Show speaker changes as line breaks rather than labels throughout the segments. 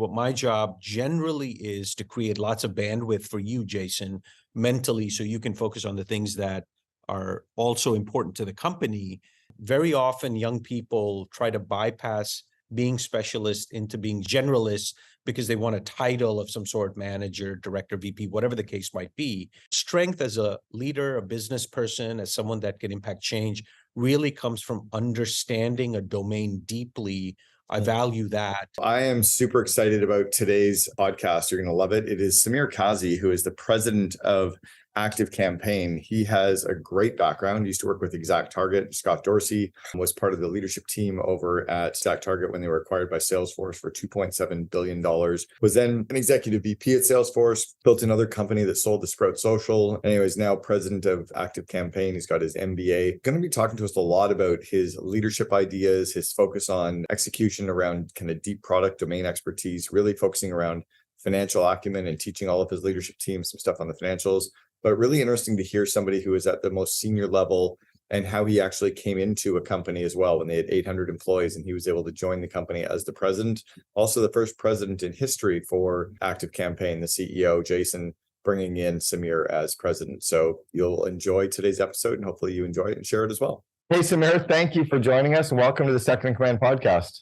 what my job generally is to create lots of bandwidth for you, Jason, mentally, so you can focus on the things that are also important to the company. Very often, young people try to bypass being specialists into being generalists because they want a title of some sort, manager, director, VP, whatever the case might be. Strength as a leader, a business person, as someone that can impact change really comes from understanding a domain deeply. I value that.
I am super excited about today's podcast. You're going to love it. It is Sameer Kazi, who is the president of ActiveCampaign. He has a great background. He used to work with ExactTarget. Scott Dorsey was part of the leadership team over at ExactTarget when they were acquired by Salesforce for $2.7 billion. Was then an executive VP at Salesforce, built another company that sold to Sprout Social. Anyways, now president of ActiveCampaign. He's got his MBA. Going to be talking to us a lot about his leadership ideas, his focus on execution around kind of deep product domain expertise, really focusing around financial acumen and teaching all of his leadership team some stuff on the financials. But really interesting to hear somebody who is at the most senior level and how he actually came into a company as well when they had 800 employees and he was able to join the company as the president. Also the first president in history for ActiveCampaign, the CEO, Jason, bringing in Sameer as president. So you'll enjoy today's episode and hopefully you enjoy it and share it as well.
Hey, Sameer, thank you for joining us and welcome to the Second in Command podcast.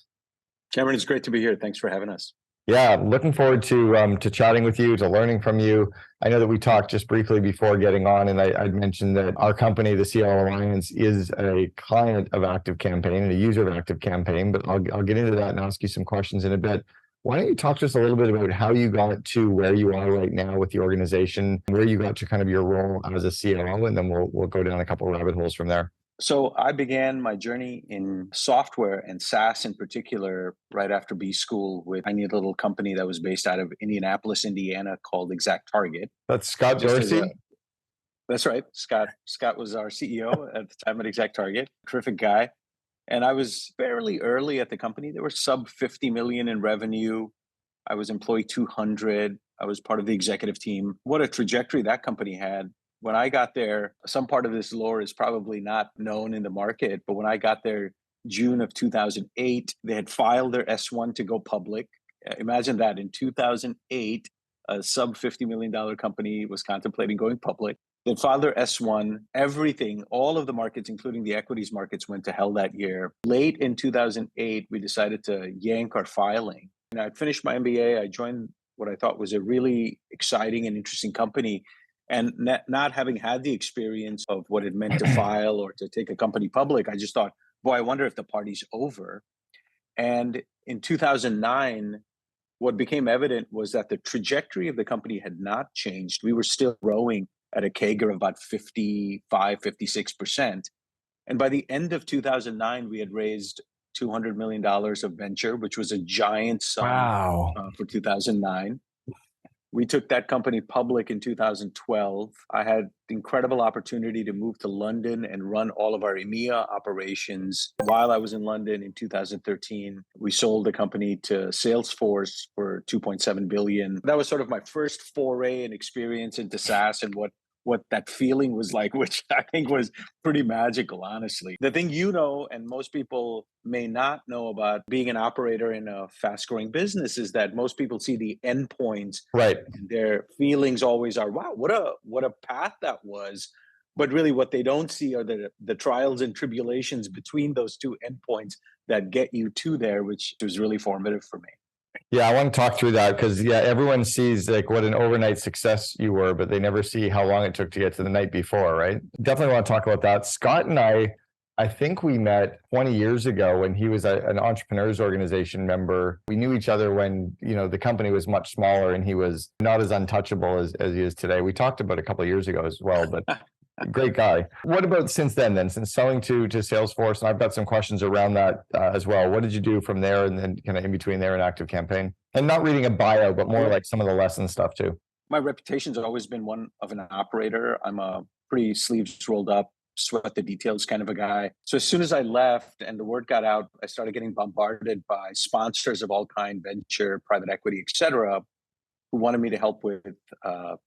Cameron, it's great to be here. Thanks for having us.
Yeah, looking forward to chatting with you, to learning from you. I know that we talked just briefly before getting on, and I'd mentioned that our company, the COO Alliance, is a client of ActiveCampaign and a user of ActiveCampaign, but I'll get into that and ask you some questions in a bit. Why don't you talk to us a little bit about how you got to where you are right now with the organization, where you got to kind of your role as a COO, and then we'll go down a couple of rabbit holes from there.
So I began my journey in software and SaaS in particular right after B school with a tiny little company that was based out of Indianapolis, Indiana called ExactTarget.
That's Scott Dorsey?
That's right. Scott was our CEO at the time at ExactTarget. Terrific guy. And I was fairly early at the company. They were sub 50 million in revenue. I was employee 200. I was part of the executive team. What a trajectory that company had. When I got there, some part of this lore is probably not known in the market, but when I got there, June of 2008, they had filed their S1 to go public. Imagine that in 2008, a sub $50 million company was contemplating going public. They filed their S1, everything, all of the markets, including the equities markets, went to hell that year. Late in 2008, we decided to yank our filing. And I'd finished my MBA. I joined what I thought was a really exciting and interesting company. And not having had the experience of what it meant to file or to take a company public, I just thought, boy, I wonder if the party's over. And in 2009, what became evident was that the trajectory of the company had not changed. We were still growing at a CAGR of about 55, 56%. And by the end of 2009, we had raised $200 million of venture, which was a giant sum for 2009. We took that company public in 2012. I had the incredible opportunity to move to London and run all of our EMEA operations. While I was in London in 2013, we sold the company to Salesforce for $2.7 billion. That was sort of my first foray and experience into SaaS and what that feeling was like, which I think was pretty magical, honestly. The thing you know, and most people may not know about being an operator in a fast-growing business is that most people see the endpoints.
Right.
And their feelings always are, wow, what a path that was. But really what they don't see are the trials and tribulations between those two endpoints that get you to there, which was really formative for me.
Yeah, I want to talk through that because, everyone sees like what an overnight success you were, but they never see how long it took to get to the night before, right? Definitely want to talk about that. Scott and I think we met 20 years ago when he was an entrepreneurs organization member. We knew each other when, the company was much smaller and he was not as untouchable as he is today. We talked about a couple of years ago as well, but great guy. What about since then, since selling to Salesforce? And I've got some questions around that as well. What did you do from there and then kind of in between there and ActiveCampaign? And not reading a bio, but more like some of the lesson stuff too.
My reputation's always been one of an operator. I'm a pretty sleeves rolled up, sweat the details kind of a guy. So as soon as I left and the word got out, I started getting bombarded by sponsors of all kind, venture, private equity, et cetera. who wanted me to help with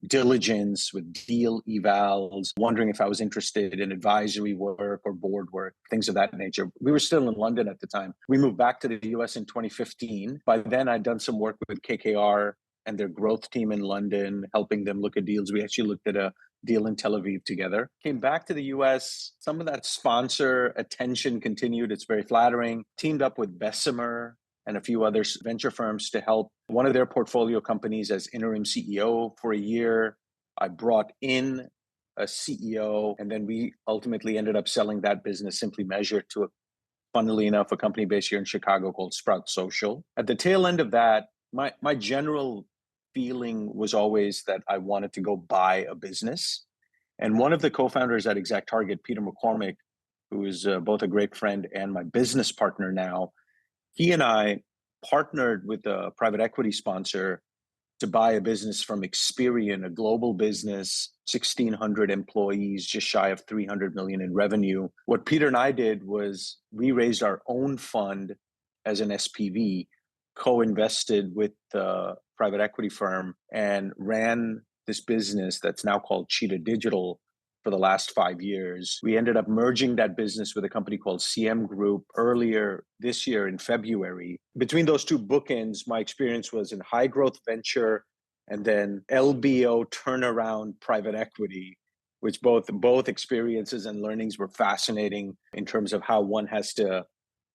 diligence, with deal evals, wondering if I was interested in advisory work or board work, things of that nature. We were still in London at the time. We moved back to the US in 2015. By then, I'd done some work with KKR and their growth team in London, helping them look at deals. We actually looked at a deal in Tel Aviv together. Came back to the US. Some of that sponsor attention continued. It's very flattering. Teamed up with Bessemer and a few other venture firms to help one of their portfolio companies as interim CEO for a year. I brought in a CEO, and then we ultimately ended up selling that business, Simply Measured, to, funnily enough, a company based here in Chicago called Sprout Social. At the tail end of that, my general feeling was always that I wanted to go buy a business. And one of the co-founders at ExactTarget, Peter McCormick, who is both a great friend and my business partner now, he and I partnered with a private equity sponsor to buy a business from Experian, a global business, 1,600 employees, just shy of 300 million in revenue. What Peter and I did was we raised our own fund as an SPV, co-invested with the private equity firm, and ran this business that's now called Cheetah Digital for the last 5 years. We ended up merging that business with a company called CM Group earlier this year in February. Between those two bookends, my experience was in high growth venture and then LBO turnaround private equity, which both experiences and learnings were fascinating in terms of how one has to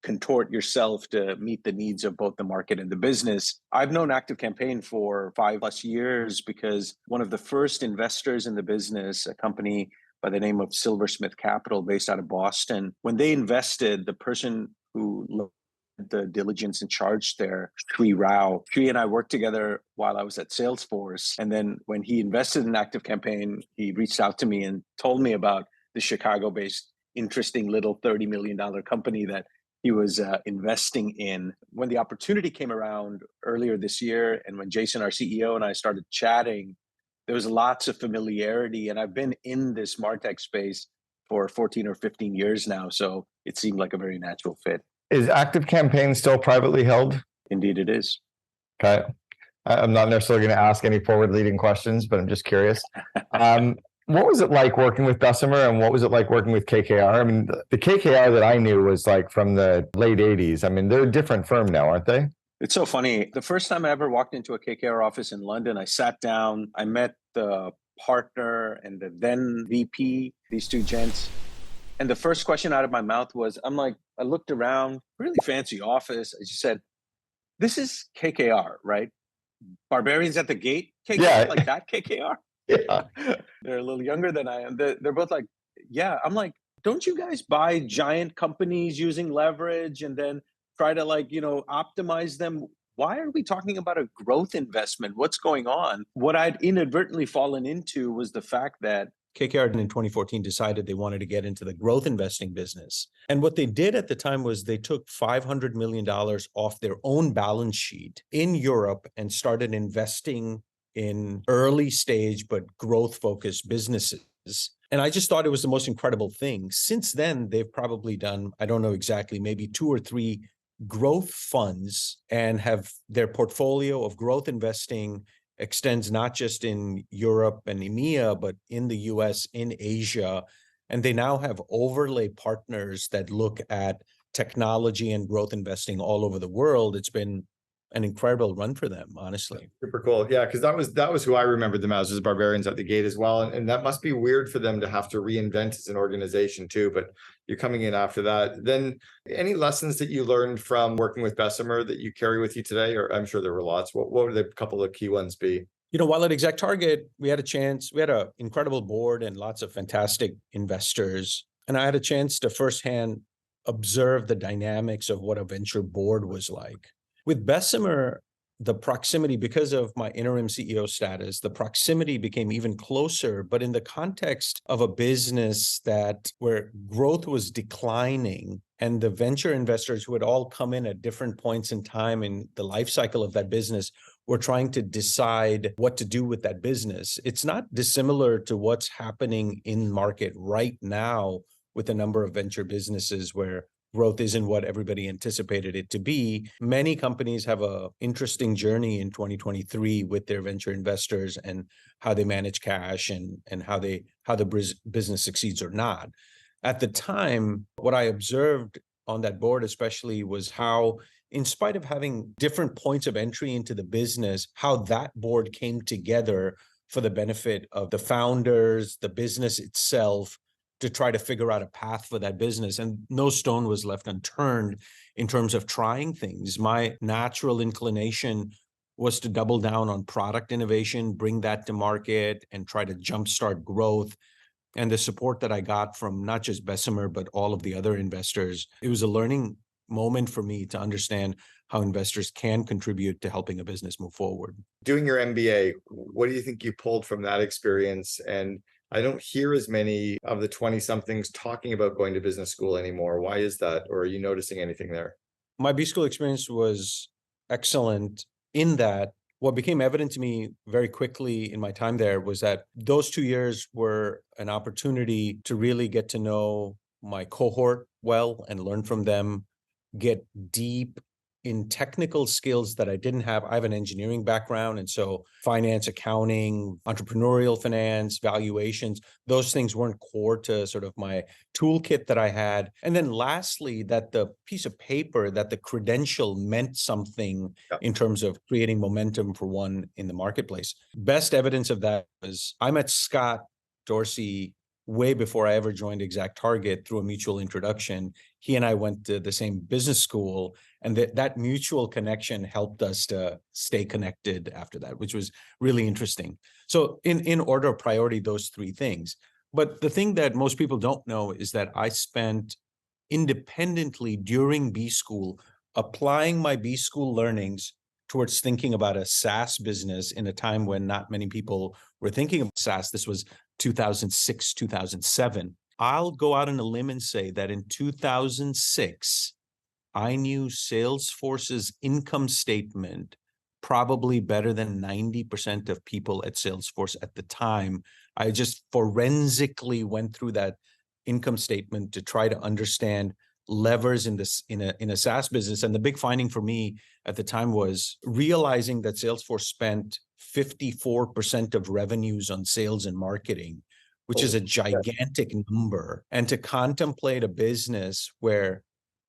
contort yourself to meet the needs of both the market and the business. I've known ActiveCampaign for 5+ years because one of the first investors in the business, a company by the name of Silversmith Capital based out of Boston, when they invested, the person who led the diligence in charge there, Sri Rao, Sri and I worked together while I was at Salesforce. And then when he invested in ActiveCampaign, he reached out to me and told me about the Chicago-based interesting little $30 million company that he was investing in. When the opportunity came around earlier this year, and when Jason, our CEO, and I started chatting, there was lots of familiarity. And I've been in this MarTech space for 14 or 15 years now. So it seemed like a very natural fit.
Is ActiveCampaign still privately held?
Indeed, it is.
Okay. I'm not necessarily going to ask any forward-leading questions, but I'm just curious. What was it like working with Bessemer, and what was it like working with KKR? I mean, the KKR that I knew was like from the late 80s. I mean, they're a different firm now, aren't they?
It's so funny. The first time I ever walked into a KKR office in London, I sat down, I met the partner and the then VP, these two gents. And the first question out of my mouth was, I looked around, really fancy office. I just said, this is KKR, right? Barbarians at the gate, KKR, yeah. Like that KKR? Yeah. They're a little younger than I am. They're both like, yeah. I'm like, don't you guys buy giant companies using leverage and then try to optimize them? Why are we talking about a growth investment? What's going on? What I'd inadvertently fallen into was the fact that
KKR in 2014 decided they wanted to get into the growth investing business. And what they did at the time was they took $500 million off their own balance sheet in Europe and started investing in early stage but growth-focused businesses. And I just thought it was the most incredible thing. Since then, they've probably done, I don't know exactly, maybe 2 or 3 growth funds, and have their portfolio of growth investing extends not just in Europe and EMEA, but in the US, in Asia. And they now have overlay partners that look at technology and growth investing all over the world. It's been an incredible run for them, honestly.
Super cool. Yeah, because that was who I remembered them as Barbarians at the Gate as well. And that must be weird for them to have to reinvent as an organization too, but you're coming in after that. Then any lessons that you learned from working with Bessemer that you carry with you today? Or I'm sure there were lots. What would the couple of key ones be?
While at ExactTarget, we had an incredible board and lots of fantastic investors. And I had a chance to firsthand observe the dynamics of what a venture board was like. With Bessemer, the proximity, because of my interim CEO status, the proximity became even closer, but in the context of a business where growth was declining, and the venture investors who had all come in at different points in time in the life cycle of that business were trying to decide what to do with that business. It's not dissimilar to what's happening in market right now with a number of venture businesses where growth isn't what everybody anticipated it to be. Many companies have a interesting journey in 2023 with their venture investors and how they manage cash and how the business succeeds or not. At the time, what I observed on that board especially was how, in spite of having different points of entry into the business, how that board came together for the benefit of the founders, the business itself, to try to figure out a path for that business. And no stone was left unturned in terms of trying things. My natural inclination was to double down on product innovation, bring that to market, and try to jumpstart growth. And the support that I got from not just Bessemer, but all of the other investors, it was a learning moment for me to understand how investors can contribute to helping a business move forward.
Doing your MBA, what do you think you pulled from that experience? And I don't hear as many of the 20-somethings talking about going to business school anymore. Why is that? Or are you noticing anything there?
My B school experience was excellent in that what became evident to me very quickly in my time there was that those 2 years were an opportunity to really get to know my cohort well and learn from them, get deep in technical skills that I didn't have. I have an engineering background, and so finance, accounting, entrepreneurial finance, valuations, those things weren't core to sort of my toolkit that I had. And then lastly, that the piece of paper, that the credential meant something in terms of creating momentum for one in the marketplace. Best evidence of that was I met Scott Dorsey way before I ever joined ExactTarget through a mutual introduction. He and I went to the same business school, and that mutual connection helped us to stay connected after that, which was really interesting. So in order of priority, those three things. But the thing that most people don't know is that I spent independently during B school applying my B school learnings towards thinking about a SaaS business in a time when not many people were thinking of SaaS. This was 2006, 2007. I'll go out on a limb and say that in 2006, I knew Salesforce's income statement probably better than 90% of people at Salesforce at the time. I just forensically went through that income statement to try to understand levers in a SaaS business. And the big finding for me at the time was realizing that Salesforce spent 54% of revenues on sales and marketing, which is a gigantic number. And to contemplate a business where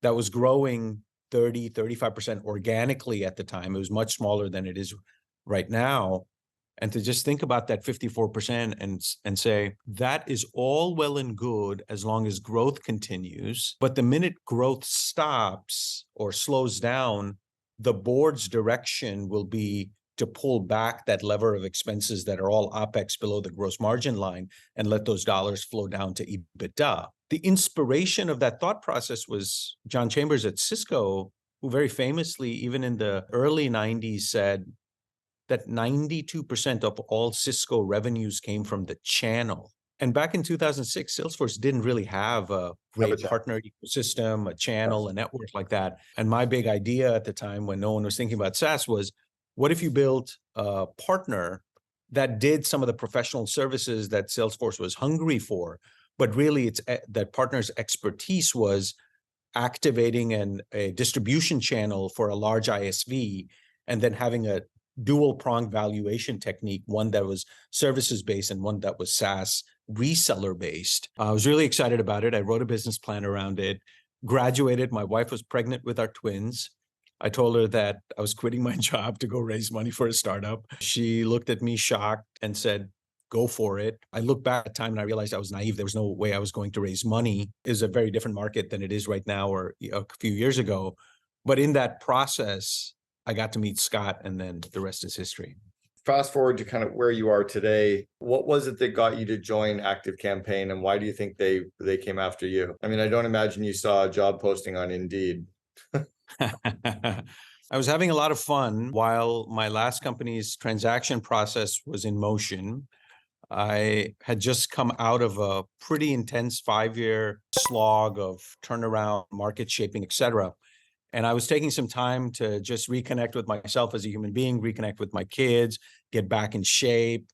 that was growing 30, 35% organically at the time, it was much smaller than it is right now. And to just think about that 54% and say, that is all well and good as long as growth continues. But the minute growth stops or slows down, the board's direction will be to pull back that lever of expenses that are all OpEx below the gross margin line and let those dollars flow down to EBITDA. The inspiration of that thought process was John Chambers at Cisco, who very famously, even in the early 90s, said that 92% of all Cisco revenues came from the channel. And back in 2006, Salesforce didn't really have a great partner ecosystem, a channel, a network like that. And my big idea at the time when no one was thinking about SaaS was, what if you built a partner that did some of the professional services that Salesforce was hungry for, but really it's that partner's expertise was activating a distribution channel for a large ISV and then having a dual-pronged valuation technique, one that was services-based and one that was SaaS reseller-based. I was really excited about it. I wrote a business plan around it, graduated. My wife was pregnant with our twins. I told her that I was quitting my job to go raise money for a startup. She looked at me shocked and said, go for it. I look back at time and I realized I was naive. There was no way I was going to raise money. It was a very different market than it is right now or a few years ago. But in that process, I got to meet Scott, and then the rest is history.
Fast forward to kind of where you are today. What was it that got you to join ActiveCampaign, and why do you think they came after you? I mean, I don't imagine you saw a job posting on Indeed.
I was having a lot of fun while my last company's transaction process was in motion. I had just come out of a pretty intense 5-year slog of turnaround, market shaping, et cetera. And I was taking some time to just reconnect with myself as a human being, reconnect with my kids, get back in shape,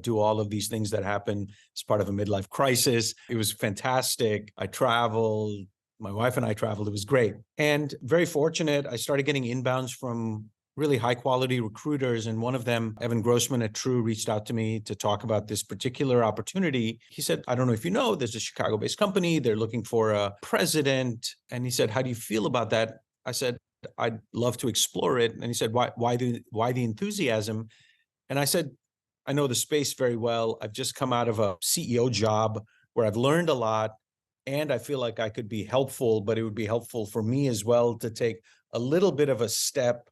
do all of these things that happen as part of a midlife crisis. It was fantastic. I traveled, My wife and I traveled. It was great. And very fortunate. I started getting inbounds from really high quality recruiters. And one of them, Evan Grossman at True, reached out to me to talk about this particular opportunity. He said, I don't know if you know, there's a Chicago-based company. They're looking for a president. And he said, how do you feel about that? I said, I'd love to explore it. And he said, why the enthusiasm? And I said, I know the space very well. I've just come out of a CEO job where I've learned a lot. And I feel like I could be helpful, but it would be helpful for me as well to take a little bit of a step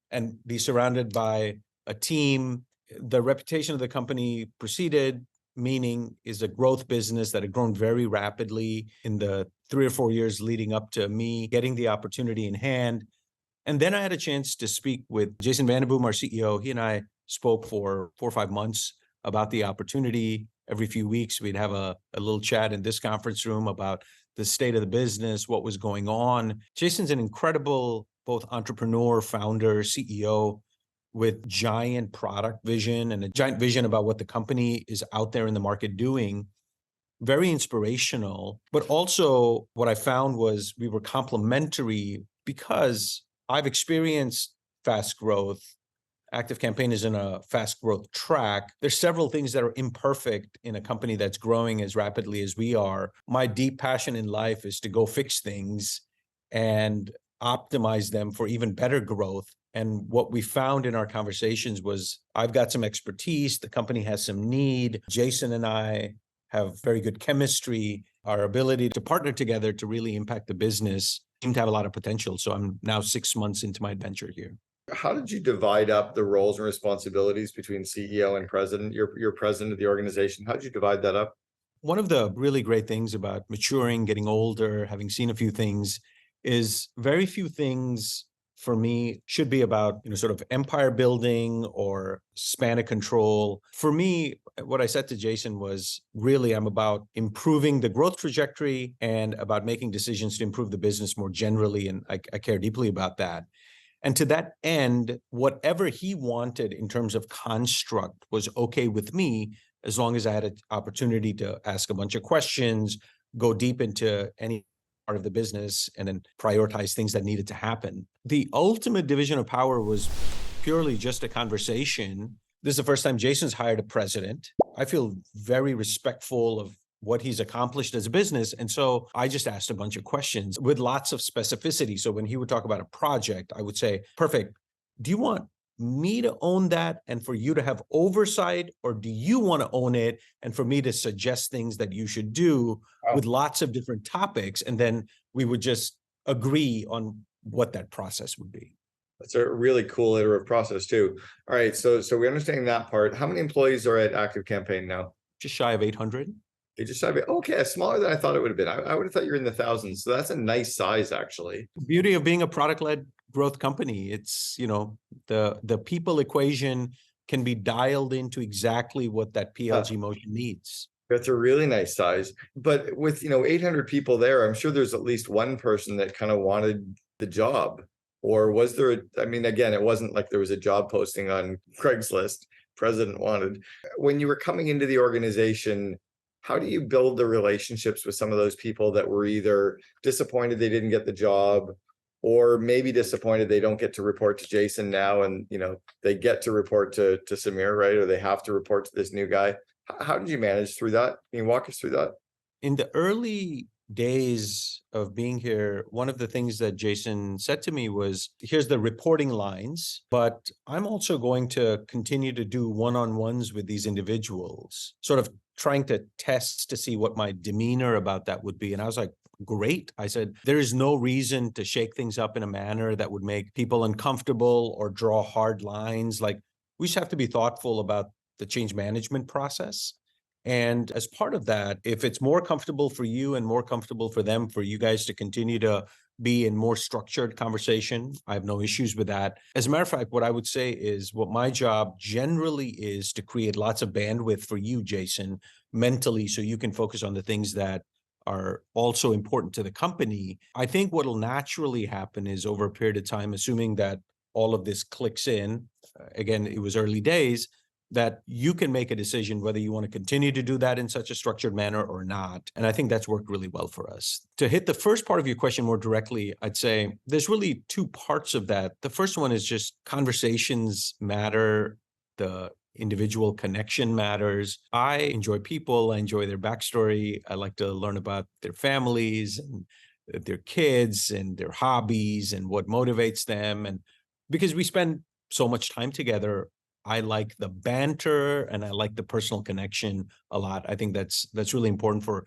and be surrounded by a team. The reputation of the company preceded, meaning is a growth business that had grown very rapidly in the 3 or 4 years leading up to me getting the opportunity in hand. And then I had a chance to speak with Jason Vandenboom, our CEO. He and I spoke for 4 or 5 months about the opportunity. Every few weeks, we'd have a little chat in this conference room about the state of the business, what was going on. Jason's an incredible both entrepreneur, founder, CEO with giant product vision and a giant vision about what the company is out there in the market doing. Very inspirational. But also what I found was we were complementary because I've experienced fast growth. ActiveCampaign is in a fast growth track. There's several things that are imperfect in a company that's growing as rapidly as we are. My deep passion in life is to go fix things and optimize them for even better growth. And what we found in our conversations was I've got some expertise, the company has some need. Jason and I have very good chemistry. Our ability to partner together to really impact the business seemed to have a lot of potential. So I'm now 6 months into my adventure here.
How did you divide up the roles and responsibilities between CEO and president? You're president of the organization. How did you divide that up?
One of the really great things about maturing, getting older, having seen a few things is very few things for me should be about, sort of empire building or span of control. For me, what I said to Jason was really I'm about improving the growth trajectory and about making decisions to improve the business more generally. And I care deeply about that. And to that end, whatever he wanted in terms of construct was okay with me, as long as I had an opportunity to ask a bunch of questions, go deep into any part of the business, and then prioritize things that needed to happen. The ultimate division of power was purely just a conversation. This is the first time Jason's hired a president. I feel very respectful of what he's accomplished as a business. And so I just asked a bunch of questions with lots of specificity. So when he would talk about a project, I would say, perfect. Do you want me to own that and for you to have oversight, or do you want to own it and for me to suggest things that you should do with lots of different topics? And then we would just agree on what that process would be.
That's a really cool iterative process too. All right. So we understand that part. How many employees are at ActiveCampaign now?
Just shy of 800.
They just have it. Okay, smaller than I thought it would have been. I would have thought you were in the thousands. So that's a nice size, actually.
The beauty of being a product-led growth company, it's, the people equation can be dialed into exactly what that PLG motion needs.
That's a really nice size. But with, 800 people there, I'm sure there's at least one person that kind of wanted the job. Or was there, again, it wasn't like there was a job posting on Craigslist, president wanted. When you were coming into the organization, how do you build the relationships with some of those people that were either disappointed they didn't get the job, or maybe disappointed they don't get to report to Jason now, and they get to report to Sameer, right? Or they have to report to this new guy. How did you manage through that? Can you walk us through that?
In the early days of being here, one of the things that Jason said to me was, here's the reporting lines, but I'm also going to continue to do one-on-ones with these individuals, sort of trying to test to see what my demeanor about that would be. And I was like, great. I said, there is no reason to shake things up in a manner that would make people uncomfortable or draw hard lines. Like, we just have to be thoughtful about the change management process. And as part of that, if it's more comfortable for you and more comfortable for them, for you guys to continue to be in more structured conversation, I have no issues with that. As a matter of fact, what I would say is what my job generally is to create lots of bandwidth for you, Jason, mentally, so you can focus on the things that are also important to the company. I think what will naturally happen is over a period of time, assuming that all of this clicks in, again, it was early days, that you can make a decision whether you want to continue to do that in such a structured manner or not. And I think that's worked really well for us. To hit the first part of your question more directly, I'd say there's really two parts of that. The first one is just conversations matter. The individual connection matters. I enjoy people. I enjoy their backstory. I like to learn about their families and their kids and their hobbies and what motivates them. And because we spend so much time together, I like the banter and I like the personal connection a lot. I think that's really important for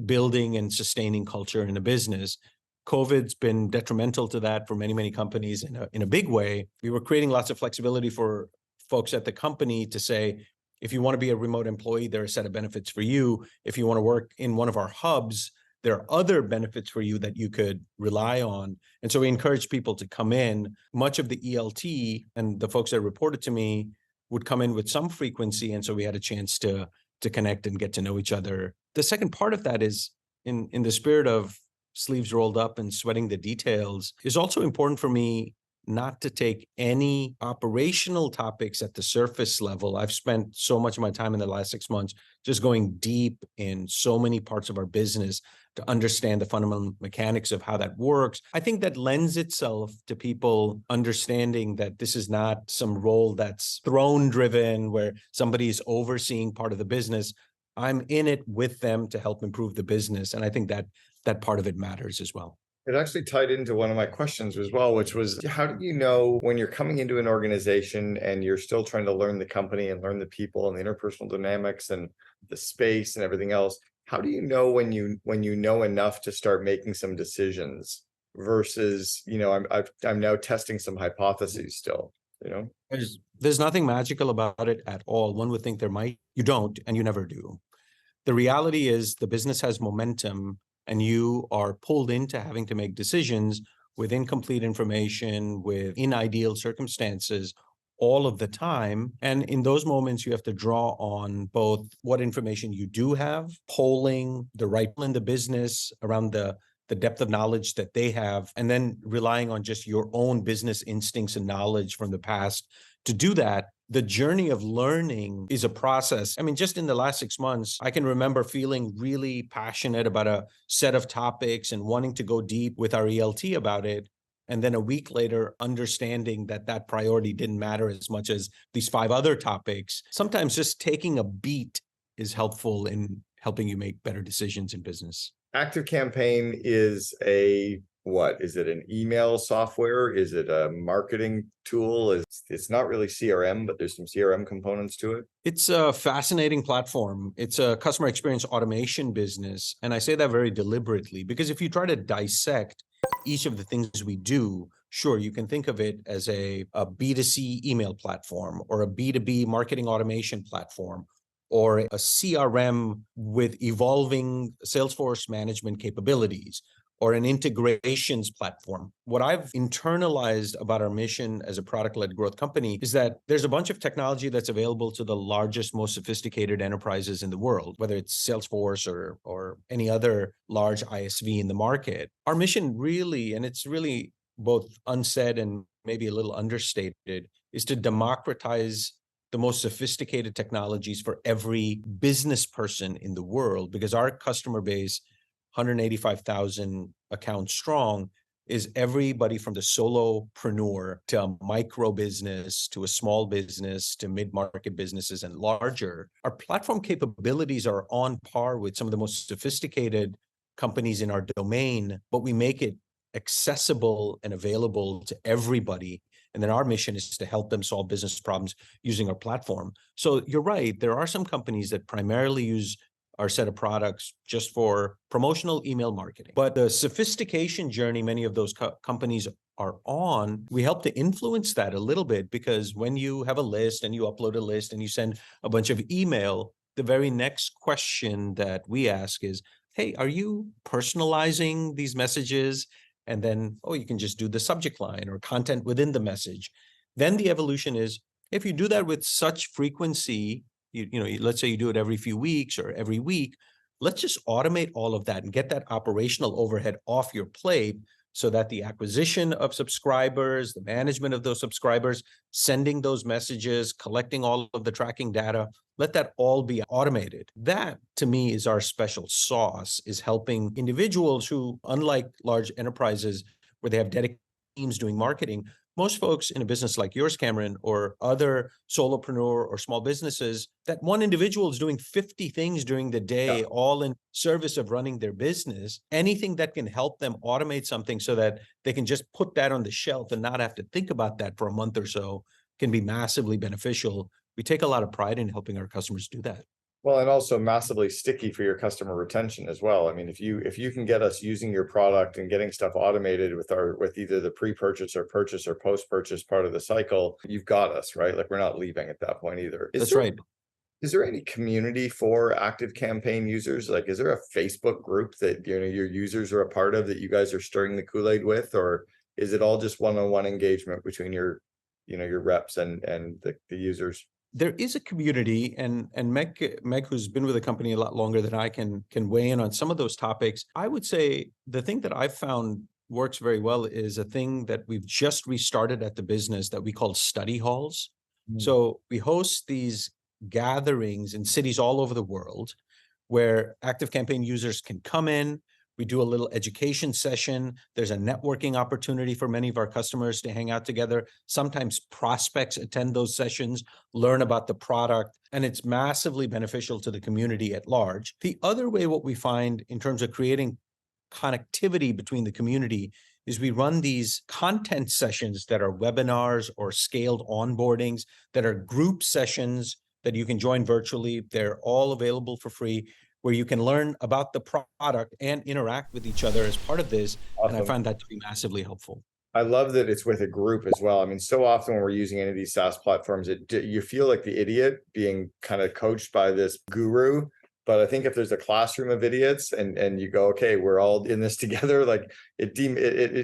building and sustaining culture in a business. COVID's been detrimental to that for many, many companies in a big way. We were creating lots of flexibility for folks at the company to say, if you want to be a remote employee, there are a set of benefits for you. If you want to work in one of our hubs, there are other benefits for you that you could rely on. And so we encourage people to come in. Much of the ELT and the folks that reported to me would come in with some frequency. And so we had a chance to connect and get to know each other. The second part of that is in the spirit of sleeves rolled up and sweating the details, is also important for me not to take any operational topics at the surface level. I've spent so much of my time in the last 6 months just going deep in so many parts of our business to understand the fundamental mechanics of how that works. I think that lends itself to people understanding that this is not some role that's throne driven where somebody is overseeing part of the business. I'm in it with them to help improve the business. And I think that part of it matters as well.
It actually tied into one of my questions as well, which was, how do you know when you're coming into an organization and you're still trying to learn the company and learn the people and the interpersonal dynamics and the space and everything else? How do you know when you know enough to start making some decisions versus, I'm now testing some hypotheses still,
There's nothing magical about it at all. One would think there might. You don't, and you never do. The reality is the business has momentum and you are pulled into having to make decisions with incomplete information, with ideal circumstances all of the time. And in those moments, you have to draw on both what information you do have, polling the right people in the business around the depth of knowledge that they have, and then relying on just your own business instincts and knowledge from the past to do that. The journey of learning is a process. I mean, just in the last 6 months, I can remember feeling really passionate about a set of topics and wanting to go deep with our ELT about it. And then a week later, understanding that priority didn't matter as much as these 5 other topics. Sometimes just taking a beat is helpful in helping you make better decisions in business.
ActiveCampaign is what is it, an email software? Is it a marketing tool? It's not really CRM, but there's some CRM components to it.
It's a fascinating platform. It's a customer experience automation business. And I say that very deliberately because if you try to dissect each of the things we do, sure, you can think of it as a B2C email platform or a B2B marketing automation platform or a CRM with evolving Salesforce management capabilities, or an integrations platform. What I've internalized about our mission as a product-led growth company is that there's a bunch of technology that's available to the largest, most sophisticated enterprises in the world, whether it's Salesforce or any other large ISV in the market. Our mission really, and it's really both unsaid and maybe a little understated, is to democratize the most sophisticated technologies for every business person in the world, because our customer base, 185,000 accounts strong, is everybody from the solopreneur to a micro business to a small business to mid-market businesses and larger. Our platform capabilities are on par with some of the most sophisticated companies in our domain, but we make it accessible and available to everybody. And then our mission is to help them solve business problems using our platform. So you're right, there are some companies that primarily use our set of products just for promotional email marketing. But the sophistication journey many of those companies are on, we help to influence that a little bit, because when you have a list and you upload a list and you send a bunch of email, the very next question that we ask is, hey, are you personalizing these messages? And then, you can just do the subject line or content within the message. Then the evolution is, if you do that with such frequency, let's say you do it every few weeks or every week, let's just automate all of that and get that operational overhead off your plate so that the acquisition of subscribers, the management of those subscribers, sending those messages, collecting all of the tracking data, let that all be automated. That, to me, is our special sauce, is helping individuals who, unlike large enterprises where they have dedicated teams doing marketing, most folks in a business like yours, Cameron, or other solopreneur or small businesses, that one individual is doing 50 things during the day, all in service of running their business. Anything that can help them automate something so that they can just put that on the shelf and not have to think about that for a month or so can be massively beneficial. We take a lot of pride in helping our customers do that.
Well, and also massively sticky for your customer retention as well. I mean, if you can get us using your product and getting stuff automated with either the pre-purchase or purchase or post-purchase part of the cycle, you've got us, right? Like, we're not leaving at that point either.
That's right.
Is there any community for ActiveCampaign users? Like, is there a Facebook group that your users are a part of that you guys are stirring the Kool-Aid with, or is it all just one-on-one engagement between your reps and the users?
There is a community, and Meg, who's been with the company a lot longer than I can weigh in on some of those topics. I would say the thing that I've found works very well is a thing that we've just restarted at the business that we call study halls. So we host these gatherings in cities all over the world where ActiveCampaign users can come in. We do a little education session. There's a networking opportunity for many of our customers to hang out together. Sometimes prospects attend those sessions, learn about the product, and it's massively beneficial to the community at large. The other way, what we find in terms of creating connectivity between the community is we run these content sessions that are webinars or scaled onboardings that are group sessions that you can join virtually. They're all available for free, where you can learn about the product and interact with each other as part of this.
Awesome.
And I find that to be massively helpful.
I love that it's with a group as well. I mean, so often when we're using any of these SaaS platforms, you feel like the idiot being kind of coached by this guru. But I think if there's a classroom of idiots and you go, okay, we're all in this together, like it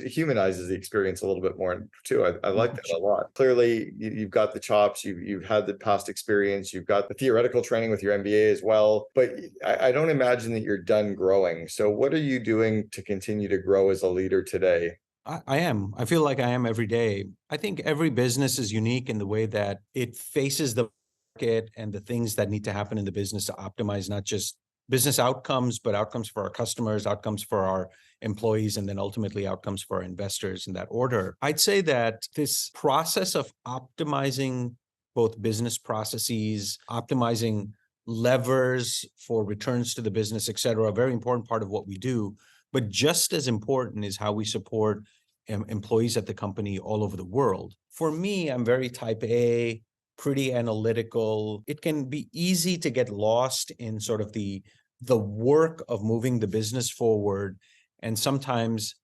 humanizes the experience a little bit more too. I like that a lot. Clearly, you've got the chops, you've had the past experience, you've got the theoretical training with your MBA as well. But I don't imagine that you're done growing. So what are you doing to continue to grow as a leader today?
I am. I feel like I am every day. I think every business is unique in the way that it faces the market and the things that need to happen in the business to optimize not just business outcomes, but outcomes for our customers, outcomes for our employees, and then ultimately outcomes for our investors in that order. I'd say that this process of optimizing both business processes, optimizing levers for returns to the business, et cetera, a very important part of what we do. But just as important is how we support employees at the company all over the world. For me, I'm very type A, pretty analytical. It can be easy to get lost in sort of the work of moving the business forward. And sometimes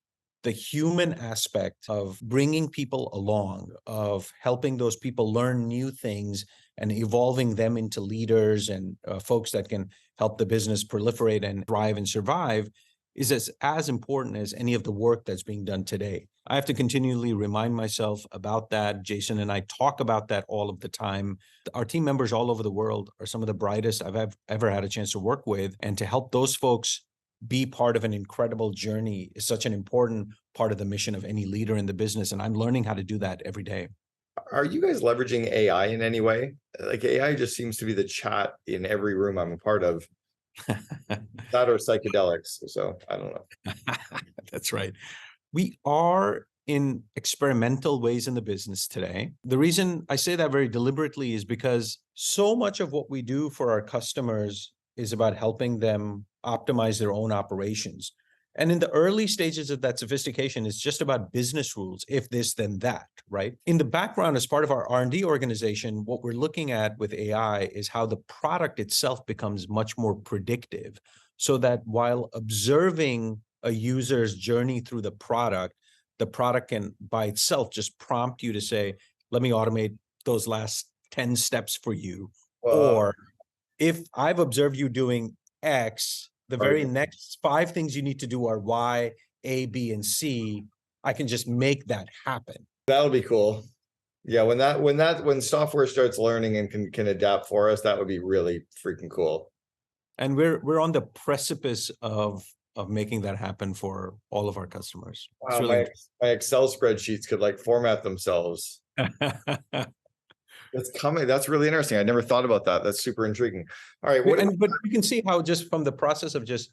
the human aspect of bringing people along, of helping those people learn new things and evolving them into leaders and folks that can help the business proliferate and thrive and survive is as important as any of the work that's being done today. I have to continually remind myself about that. Jason and I talk about that all of the time. Our team members all over the world are some of the brightest I've ever had a chance to work with. And to help those folks be part of an incredible journey is such an important part of the mission of any leader in the business. And I'm learning how to do that every day.
Are you guys leveraging AI in any way? Like, AI just seems to be the chat in every room I'm a part of. That or psychedelics. So I don't know.
That's right. We are in experimental ways in the business today. The reason I say that very deliberately is because so much of what we do for our customers is about helping them optimize their own operations. And in the early stages of that sophistication, it's just about business rules, if this, then that, right? In the background, as part of our R&D organization, what we're looking at with AI is how the product itself becomes much more predictive, so that while observing a user's journey through the product can by itself just prompt you to say, let me automate those last 10 steps for you. Or if I've observed you doing X, the very next 5 things you need to do are Y, A, B, and C. I can just make that happen.
That'll be cool. Yeah, when software starts learning and can adapt for us, that would be really freaking cool.
And we're on the precipice of of making that happen for all of our customers. It's
Wow,
really
my Excel spreadsheets could like format themselves. That's coming. That's really interesting. I never thought about that. That's super intriguing. All right.
but you can see how just from the process of just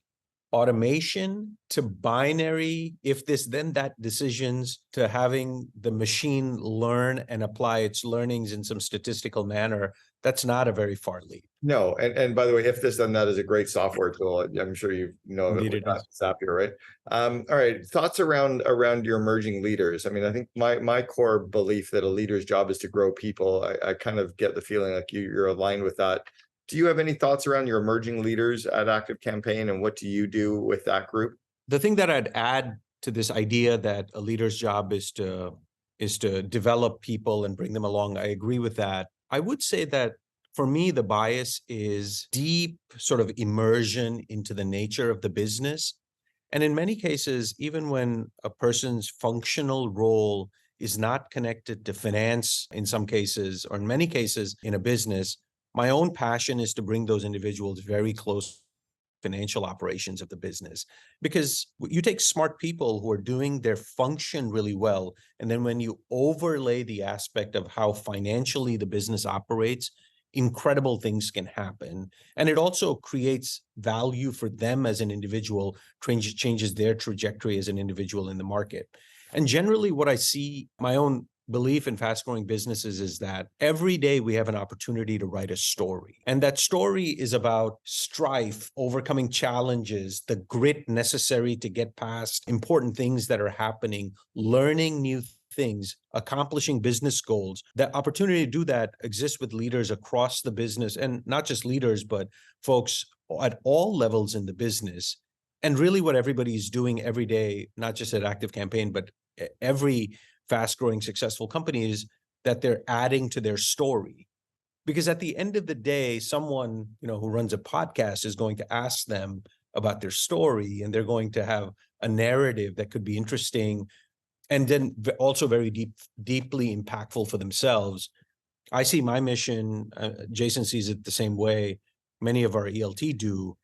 automation to binary, if this, then that decisions, to having the machine learn and apply its learnings in some statistical manner, that's not a very far leap.
No, and by the way, if this then that is a great software tool. I'm sure you know of it
Indeed
with
it is.
Zapier, right? All right, thoughts around your emerging leaders. I mean, I think my core belief that a leader's job is to grow people. I kind of get the feeling like you're aligned with that. Do you have any thoughts around your emerging leaders at ActiveCampaign, and what do you do with that group?
The thing that I'd add to this idea that a leader's job is to develop people and bring them along, I agree with that. I would say that for me, the bias is deep sort of immersion into the nature of the business. And in many cases, even when a person's functional role is not connected to finance in some cases, or in many cases in a business, my own passion is to bring those individuals very close financial operations of the business. Because you take smart people who are doing their function really well, and then when you overlay the aspect of how financially the business operates, incredible things can happen. And it also creates value for them as an individual, changes their trajectory as an individual in the market. And generally what I see, my own belief in fast-growing businesses, is that every day we have an opportunity to write a story. And that story is about strife, overcoming challenges, the grit necessary to get past important things that are happening, learning new things, accomplishing business goals. The opportunity to do that exists with leaders across the business, and not just leaders, but folks at all levels in the business. And really what everybody is doing every day, not just at ActiveCampaign, but every fast-growing successful company, is that they're adding to their story. Because at the end of the day, someone, who runs a podcast is going to ask them about their story, and they're going to have a narrative that could be interesting, and then also very deeply impactful for themselves. I see my mission, Jason sees it the same way, many of our ELT do.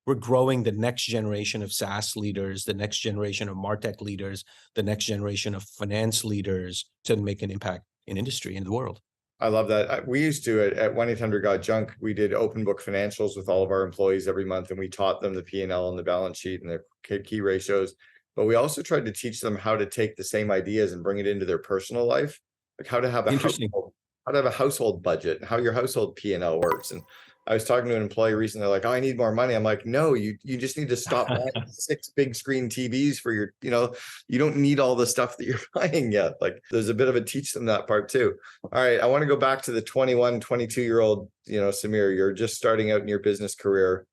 We're growing the next generation of SaaS leaders, the next generation of MarTech leaders, the next generation of finance leaders to make an impact in industry and the world.
I love that. We used to at 1-800-GOT-JUNK, we did open book financials with all of our employees every month, and we taught them the P&L and the balance sheet and the key ratios. But we also tried to teach them how to take the same ideas and bring it into their personal life, like how to have a household budget, how your household P&L works. And I was talking to an employee recently, they're like, "Oh, I need more money." I'm like, "No, you just need to stop buying 6 big screen TVs for your, you don't need all the stuff that you're buying yet." Like there's a bit of a teach them that part too. All right. I want to go back to the 21, 22-year-old, Sameer, you're just starting out in your business career.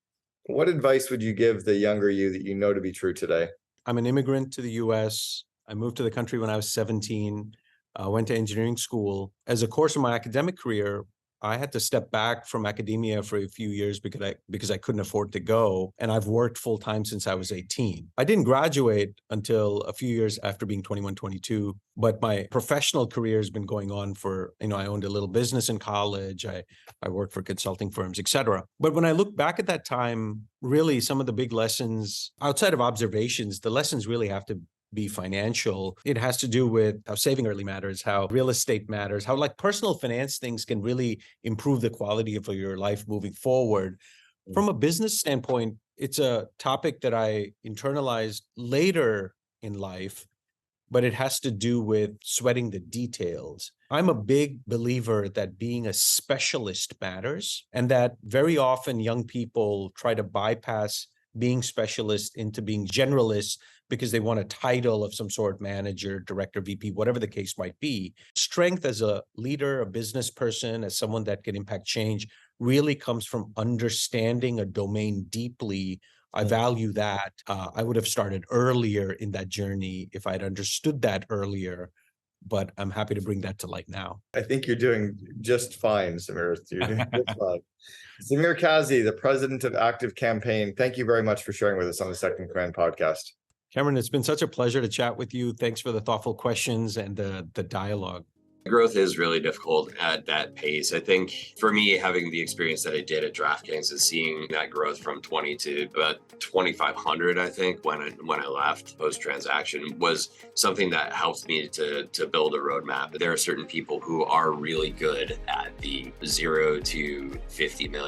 What advice would you give the younger you that you know to be true today?
I'm an immigrant to the US. I moved to the country when I was 17, went to engineering school. As a course of my academic career, I had to step back from academia for a few years because I couldn't afford to go. And I've worked full time since I was 18. I didn't graduate until a few years after being 21, 22, but my professional career has been going on for, I owned a little business in college. I worked for consulting firms, et cetera. But when I look back at that time, really some of the big lessons outside of observations, the lessons really have to be financial. It has to do with how saving early matters, how real estate matters, how like personal finance things can really improve the quality of your life moving forward. From a business standpoint, it's a topic that I internalized later in life, but it has to do with sweating the details. I'm a big believer that being a specialist matters, and that very often young people try to bypass being specialist into being generalists because they want a title of some sort, manager, director, VP, whatever the case might be. Strength as a leader, a business person, as someone that can impact change really comes from understanding a domain deeply. I value that. I would have started earlier in that journey if I'd understood that earlier, but I'm happy to bring that to light now.
I think you're doing just fine, Sameer. You're doing just fine. Sameer Kazi, the president of ActiveCampaign, thank you very much for sharing with us on the Second Command podcast.
Cameron, it's been such a pleasure to chat with you. Thanks for the thoughtful questions and the dialogue.
Growth is really difficult at that pace. I think for me, having the experience that I did at DraftKings and seeing that growth from 20 to about 2,500, I think when I left post-transaction was something that helped me to build a roadmap. There are certain people who are really good at the 0 to 50 million